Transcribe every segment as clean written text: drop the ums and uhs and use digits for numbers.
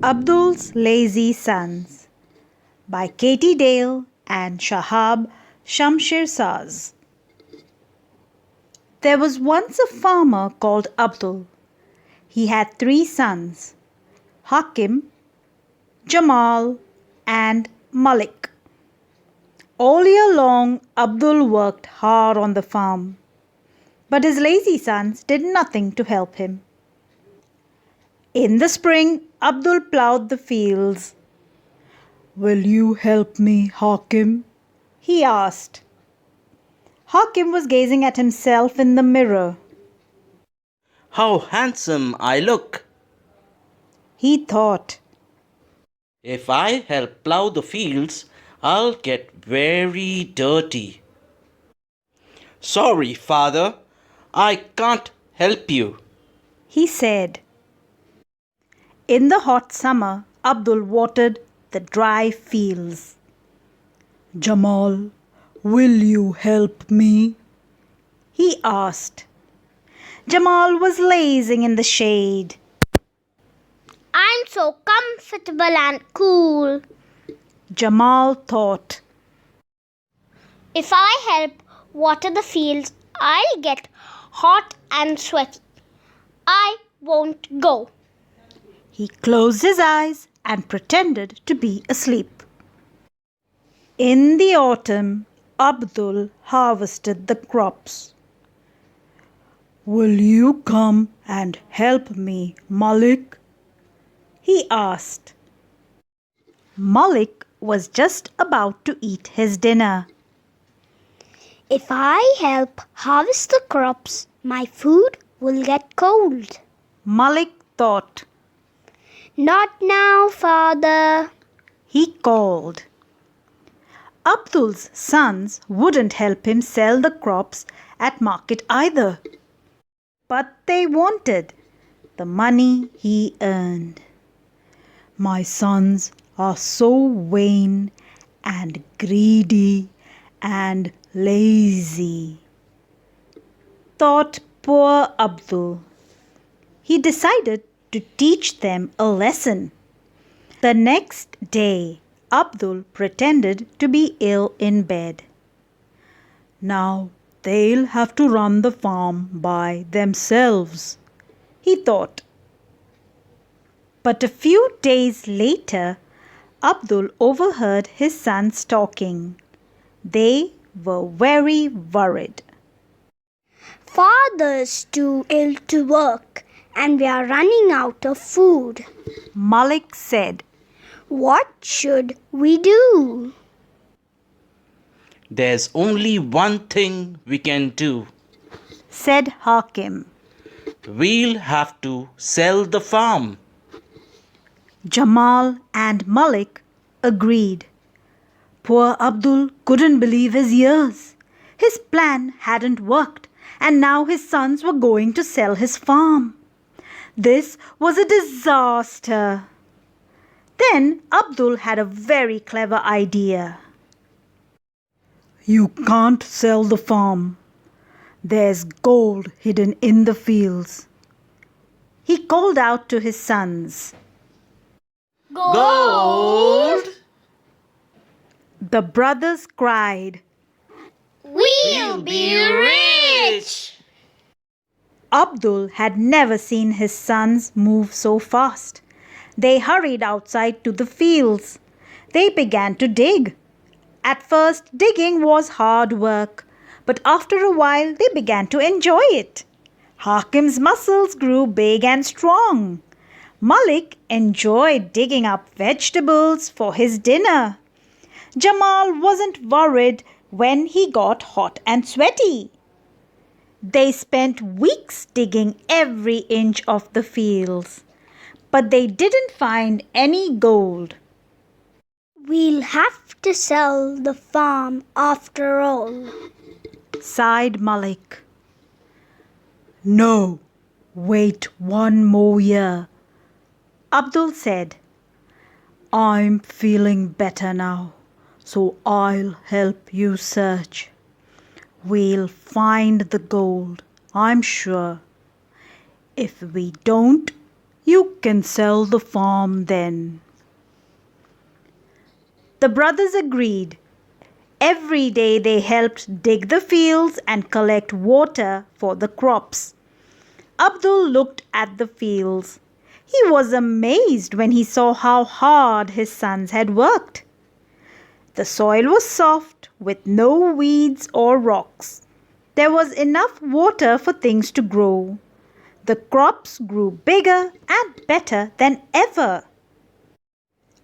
Abdul's Lazy Sons by Katie Dale and Shahab Shamshirsaz. There was once a farmer called Abdul. He had 3 sons, Hakim, Jamal and Malik. All year long, Abdul worked hard on the farm, but his lazy sons did nothing to help him. In the spring, Abdul ploughed the fields. "Will you help me, Hakim?" he asked. Hakim was gazing at himself in the mirror. "How handsome I look!" He thought. "If I help plough the fields, I'll get very dirty." "Sorry, father, I can't help you," he said. In the hot summer, Abdul watered the dry fields. "Jamal, will you help me?" he asked. Jamal was lazing in the shade. "I'm so comfortable and cool," Jamal thought. "If I help water the fields, I'll get hot and sweaty. I won't go." He closed his eyes and pretended to be asleep. In the autumn, Abdul harvested the crops. "Will you come and help me, Malik?" he asked. Malik was just about to eat his dinner. "If I help harvest the crops, my food will get cold." Malik thought. "Not now, father," he called. Abdul's sons wouldn't help him sell the crops at market either. But they wanted the money he earned. "My sons are so vain and greedy and lazy," thought poor Abdul. He decided to teach them a lesson. The next day, Abdul pretended to be ill in bed. "Now they'll have to run the farm by themselves," he thought. But a few days later, Abdul overheard his sons talking. They were very worried. "Father's too ill to work, and we are running out of food," Malik said. "What should we do?" "There's only one thing we can do," said Hakim. "We'll have to sell the farm." Jamal and Malik agreed. Poor Abdul couldn't believe his ears. His plan hadn't worked, and now his sons were going to sell his farm. This was a disaster. Then Abdul had a very clever idea. "You can't sell the farm. There's gold hidden in the fields." He called out to his sons. "Gold?" The brothers cried. "We'll be rich!" Abdul had never seen his sons move so fast. They hurried outside to the fields. They began to dig. At first, digging was hard work, but after a while they began to enjoy it. Hakim's muscles grew big and strong. Malik enjoyed digging up vegetables for his dinner. Jamal wasn't worried when he got hot and sweaty. They spent weeks digging every inch of the fields, but they didn't find any gold. "We'll have to sell the farm after all," sighed Malik. "No, wait one more year," Abdul said. "I'm feeling better now, so I'll help you search. We'll find the gold, I'm sure. If we don't, You can sell the farm then. The brothers agreed. Every day they helped dig the fields and collect water for the crops. Abdul looked at the fields. He was amazed when he saw how hard his sons had worked. The soil was soft with no weeds or rocks. There was enough water for things to grow. The crops grew bigger and better than ever.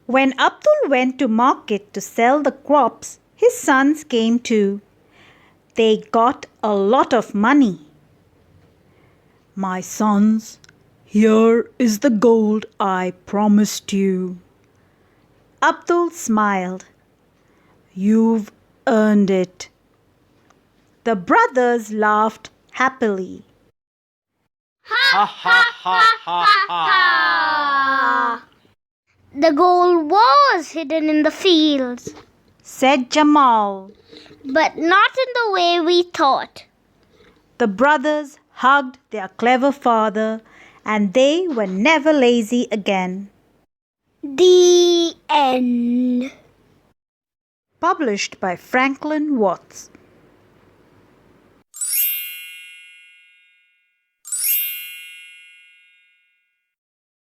When Abdul went to market to sell the crops, his sons came too. They got a lot of money. My sons, here is the gold I promised you. Abdul smiled. You've earned it. The brothers laughed happily. Ha ha ha ha ha! The gold was hidden in the fields, Said Jamal. but not in the way we thought. The brothers hugged their clever father and they were never lazy again. The end. Published by Franklin Watts.